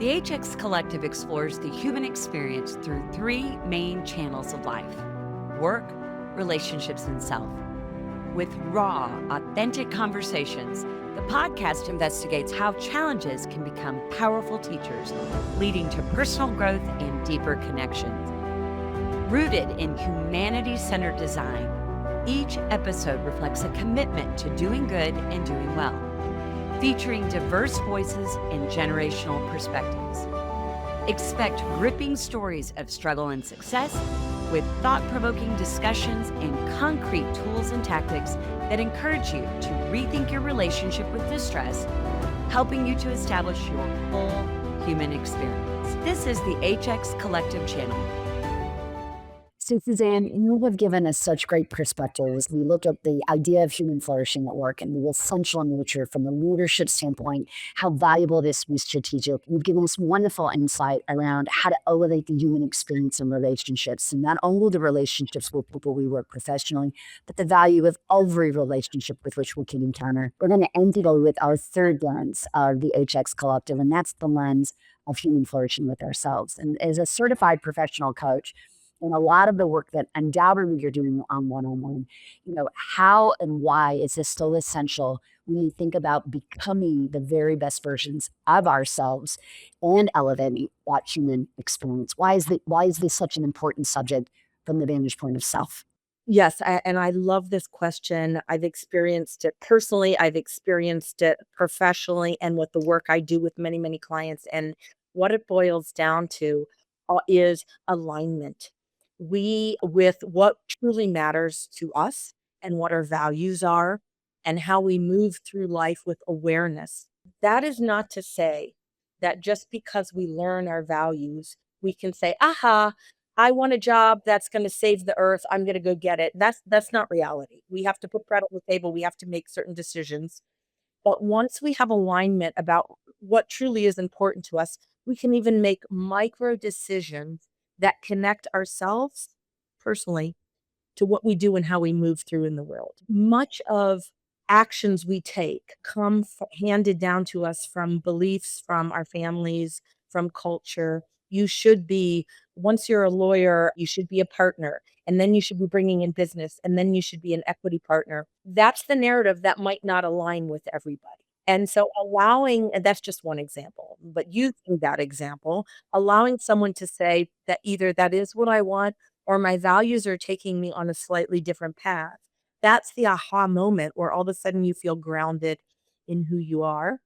The HX Collective explores the human experience through three main channels of life: work, relationships, and self. With raw, authentic conversations, the podcast investigates how challenges can become powerful teachers, leading to personal growth and deeper connections. Rooted in humanity-centered design, each episode reflects a commitment to doing good and doing well, featuring diverse voices and generational perspectives. Expect gripping stories of struggle and success, with thought-provoking discussions and concrete tools and tactics that encourage you to rethink your relationship with distress, helping you to establish your full human experience. This is the HX Collective channel. So, Suzanne, you have given us such great perspectives. We looked at the idea of human flourishing at work and the essential nature from the leadership standpoint, how valuable this was strategic. You've given us wonderful insight around how to elevate the human experience in relationships, and not only the relationships with people we work professionally, but the value of every relationship with which we can encounter. We're going to end today with our third lens of the HX Collective, and that's the lens of human flourishing with ourselves. And as a certified professional coach, and a lot of the work that undoubtedly you're doing on one-on-one, how and why is this still essential when you think about becoming the very best versions of ourselves and elevating that human experience? Why is this such an important subject from the vantage point of self? Yes, and I love this question. I've experienced it personally, I've experienced it professionally, and with the work I do with many, many clients. And what it boils down to is alignment. With what truly matters to us and what our values are and how we move through life with awareness. That is not to say that just because we learn our values, we can say, aha, I want a job that's going to save the earth. I'm going to go get it. That's not reality. We have to put bread on the table. We have to make certain decisions. But once we have alignment about what truly is important to us, we can even make micro decisions that connect ourselves personally to what we do and how we move through in the world. Much of actions we take come handed down to us from beliefs, from our families, from culture. You should be, once you're a lawyer, you should be a partner, and then you should be bringing in business, and then you should be an equity partner. That's the narrative that might not align with everybody. And so and that's just one example, but using that example, allowing someone to say that either that is what I want or my values are taking me on a slightly different path. That's the aha moment where all of a sudden you feel grounded in who you are.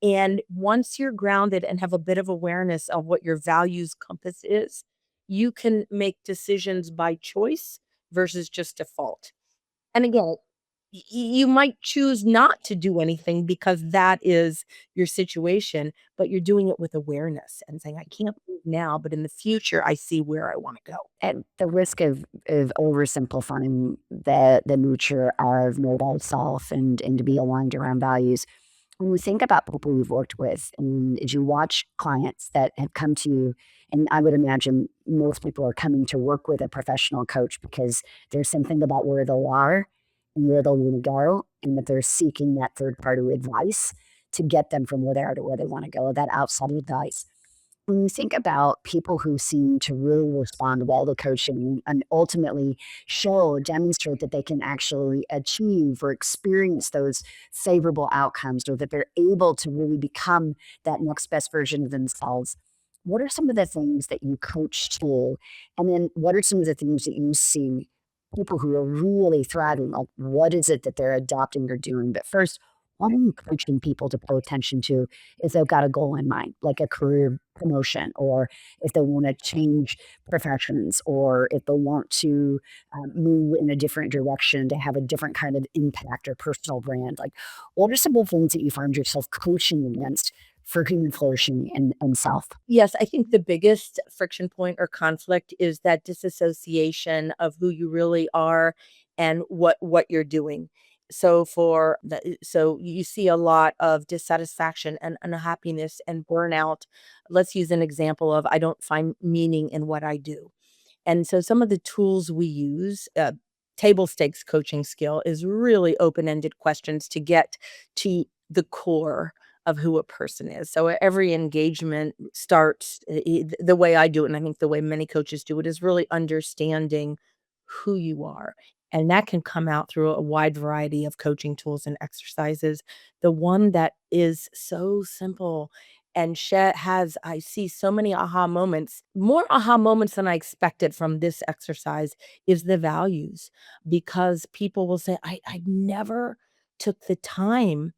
And once you're grounded and have a bit of awareness of what your values compass is, you can make decisions by choice versus just default. And again, you might choose not to do anything because that is your situation, but you're doing it with awareness and saying, I can't move now, but in the future, I see where I want to go. At the risk of oversimplifying the nature of know self and to be aligned around values, when we think about people we've worked with, and as you watch clients that have come to you, and I would imagine most people are coming to work with a professional coach because there's something about where they are and where they want to go, and that they're seeking that third party advice to get them from where they are to where they want to go, that outside advice. When you think about people who seem to really respond well to coaching and ultimately demonstrate that they can actually achieve or experience those favorable outcomes, or that they're able to really become that next best version of themselves, what are some of the things that you coach to? And then what are some of the things that you see people who are really thriving? Like, what is it that they're adopting or doing? But first, what are you coaching people to pay attention to if they've got a goal in mind, like a career promotion, or if they want to change professions, or if they want to move in a different direction to have a different kind of impact or personal brand? Like, what are some of the things that you find yourself coaching against for human flourishing and self? Yes, I think the biggest friction point or conflict is that disassociation of who you really are and what you're doing. So you see a lot of dissatisfaction and unhappiness and burnout. Let's use an example of I don't find meaning in what I do. And so some of the tools we use, table stakes coaching skill is really open-ended questions to get to the core of who a person is. So every engagement starts the way I do it, and I think the way many coaches do it is really understanding who you are. And that can come out through a wide variety of coaching tools and exercises. The one that is so simple and has, I see so many aha moments, more aha moments than I expected from this exercise, is the values. Because people will say, I never took the time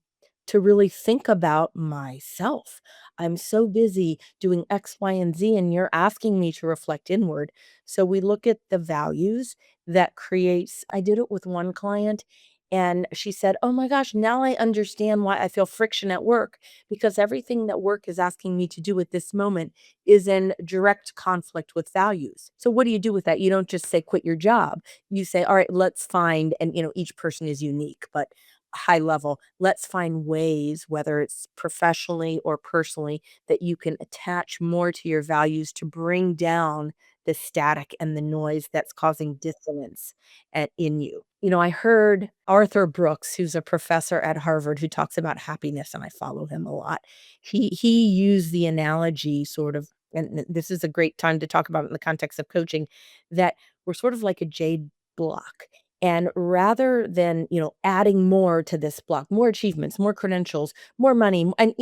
to really think about myself. I'm so busy doing X, Y, and Z, and you're asking me to reflect inward. So we look at the values that creates. I did it with one client, and she said, "Oh my gosh, now I understand why I feel friction at work, because everything that work is asking me to do at this moment is in direct conflict with values." So what do you do with that? You don't just say quit your job. You say, "All right, let's find," and each person is unique, but high level, let's find ways, whether it's professionally or personally, that you can attach more to your values to bring down the static and the noise that's causing dissonance in you. I heard Arthur Brooks, who's a professor at Harvard who talks about happiness, and I follow him a lot. He used the analogy sort of, and this is a great time to talk about it in the context of coaching, that we're sort of like a jade block. And rather than, adding more to this block, more achievements, more credentials, more money, and,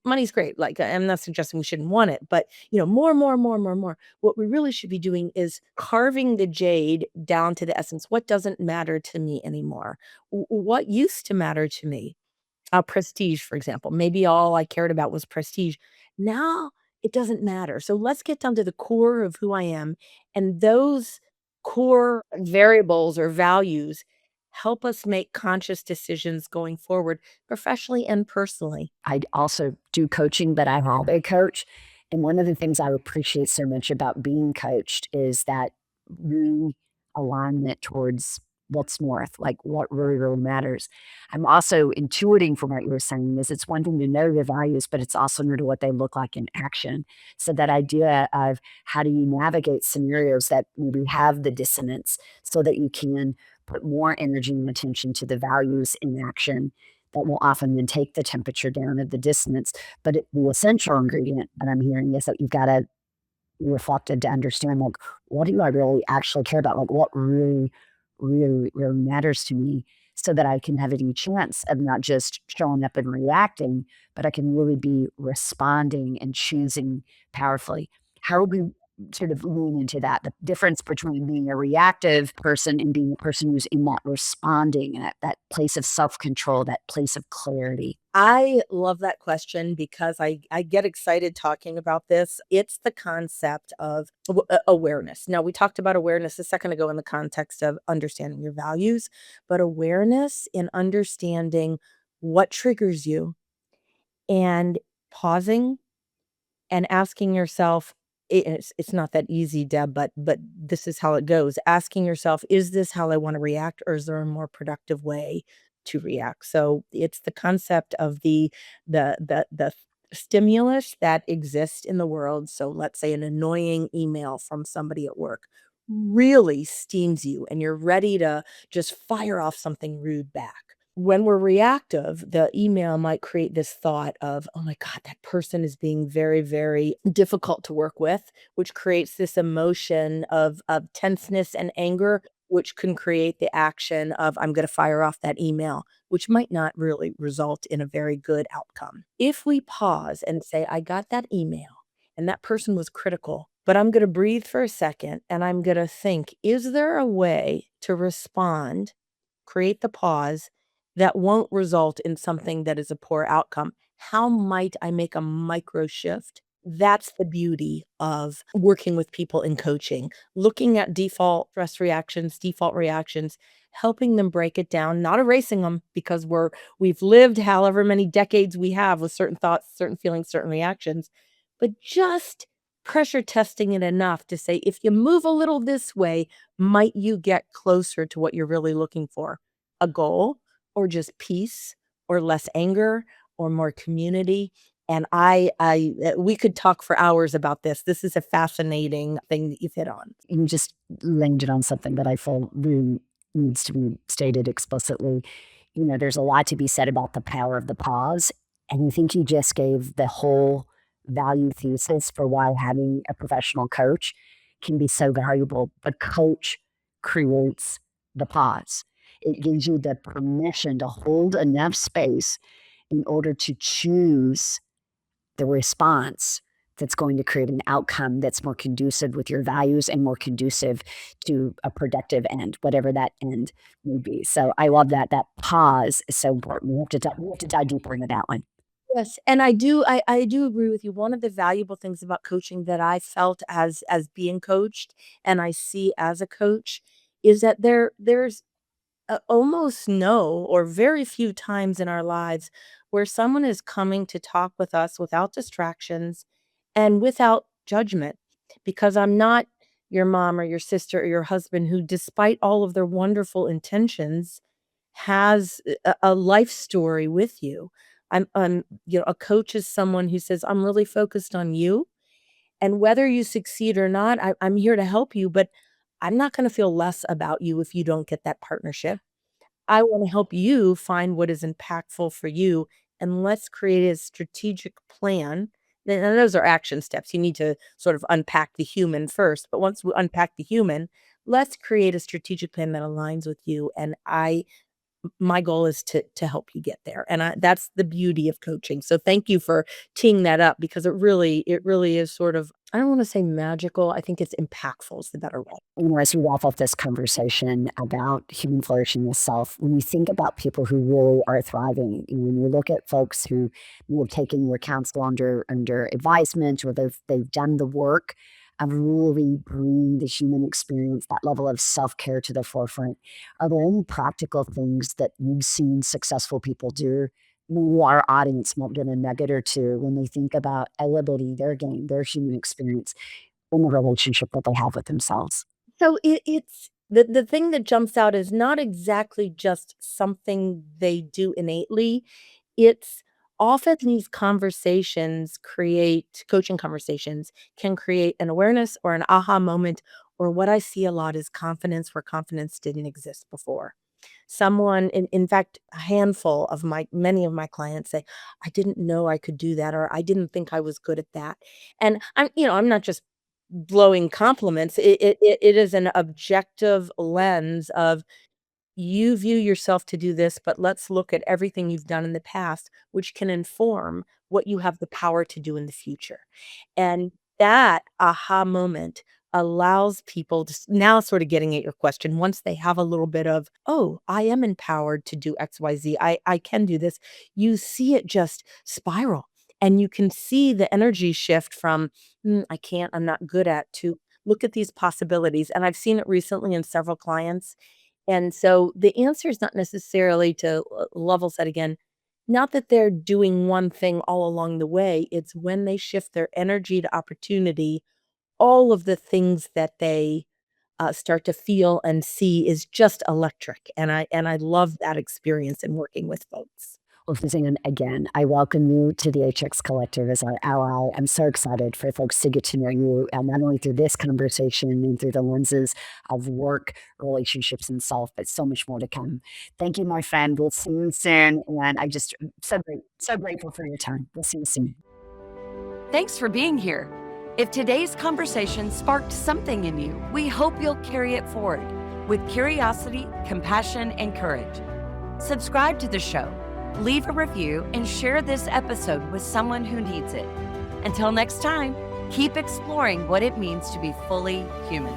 money's great. Like, I'm not suggesting we shouldn't want it, but, more, more, more, more, more. What we really should be doing is carving the jade down to the essence. What doesn't matter to me anymore? What used to matter to me? Prestige, for example. Maybe all I cared about was prestige. Now it doesn't matter. So let's get down to the core of who I am. And those core variables or values help us make conscious decisions going forward, professionally and personally. I also do coaching, but I have a coach. And one of the things I appreciate so much about being coached is that realignment towards what's north, like what really, really matters. I'm also intuiting from what you were saying is it's one thing to know the values, but it's also know to what they look like in action. So that idea of how do you navigate scenarios that maybe have the dissonance so that you can put more energy and attention to the values in action that will often then take the temperature down of the dissonance. But the essential ingredient that I'm hearing is that you've got to reflect and to understand, like, what do I really actually care about? Like, what really, really, really matters to me so that I can have any chance of not just showing up and reacting, but I can really be responding and choosing powerfully. How would we sort of lean into that? The difference between being a reactive person and being a person who's in that responding and that place of self control, that place of clarity. I love that question because I get excited talking about this. It's the concept of awareness. Now, we talked about awareness a second ago in the context of understanding your values, but awareness in understanding what triggers you and pausing and asking yourself, it's not that easy, Deb, but this is how it goes. Asking yourself, is this how I want to react, or is there a more productive way to react? So it's the concept of the stimulus that exists in the world. So let's say an annoying email from somebody at work really steams you and you're ready to just fire off something rude back. When we're reactive, the email might create this thought of, "Oh my god, that person is being very, very difficult to work with," which creates this emotion of tenseness and anger, which can create the action of, "I'm gonna fire off that email," which might not really result in a very good outcome. If we pause and say, "I got that email, and that person was critical, but I'm gonna breathe for a second, and I'm gonna think, is there a way to respond, create the pause, that won't result in something that is a poor outcome? How might I make a micro shift?" That's the beauty of working with people in coaching, looking at default stress reactions, default reactions, helping them break it down, not erasing them because we've lived however many decades we have with certain thoughts, certain feelings, certain reactions, but just pressure testing it enough to say, if you move a little this way, might you get closer to what you're really looking for? A goal, or just peace, or less anger, or more community. And we could talk for hours about this. This is a fascinating thing that you've hit on. You just landed on something that I feel really needs to be stated explicitly. There's a lot to be said about the power of the pause And I think you just gave the whole value thesis for why having a professional coach can be so valuable. But coach creates the pause. It gives you the permission to hold enough space in order to choose the response that's going to create an outcome that's more conducive with your values and more conducive to a productive end, whatever that end may be. So I love that. That pause is so important. We have to dive deeper into that one. Yes, and I do agree with you. One of the valuable things about coaching that I felt as being coached and I see as a coach is that there's almost no or very few times in our lives where someone is coming to talk with us without distractions and without judgment, because I'm not your mom or your sister or your husband who, despite all of their wonderful intentions, has a life story with you. A coach is someone who says, I'm really focused on you. And whether you succeed or not, I'm here to help you, but I'm not going to feel less about you if you don't get that partnership. I wanna help you find what is impactful for you, and let's create a strategic plan. And those are action steps. You need to sort of unpack the human first, but once we unpack the human, let's create a strategic plan that aligns with you, and my goal is to help you get there, and that's the beauty of coaching. So thank you for teeing that up because it really is sort of, I don't wanna say magical, I think it's impactful is the better way. As we wrap up this conversation about human flourishing with self, when you think about people who really are thriving, when you look at folks who have taken your counsel under advisement or they've done the work of really bringing the human experience, that level of self care to the forefront, are there any practical things that you've seen successful people do? Maybe our audience might get a nugget or two when they think about elevating their game, their human experience in the relationship that they have with themselves. So it's the thing that jumps out is not exactly just something they do innately. It's often these conversations create coaching conversations can create an awareness or an aha moment, or what I see a lot is confidence where confidence didn't exist before. Someone, in fact, a handful of many of my clients say, I didn't know I could do that, or I didn't think I was good at that. And I'm not just blowing compliments. It is an objective lens of, you view yourself to do this, but let's look at everything you've done in the past, which can inform what you have the power to do in the future. And that aha moment allows people to now, sort of getting at your question, once they have a little bit of, oh, I am empowered to do XYZ, I can do this, you see it just spiral. And you can see the energy shift from, I can't, I'm not good at, to look at these possibilities. And I've seen it recently in several clients, and so the answer is not necessarily to level set again. Not that they're doing one thing all along the way. It's when they shift their energy to opportunity, all of the things that they start to feel and see is just electric. And I love that experience in working with folks. Well, Suzanne, again, I welcome you to the HX Collective as our ally. I'm so excited for folks to get to know you, not only through this conversation and through the lenses of work, relationships, and self, but so much more to come. Thank you, my friend. We'll see you soon. And I just so grateful for your time. We'll see you soon. Thanks for being here. If today's conversation sparked something in you, we hope you'll carry it forward with curiosity, compassion, and courage. Subscribe to the show, leave a review, and share this episode with someone who needs it. Until next time, keep exploring what it means to be fully human.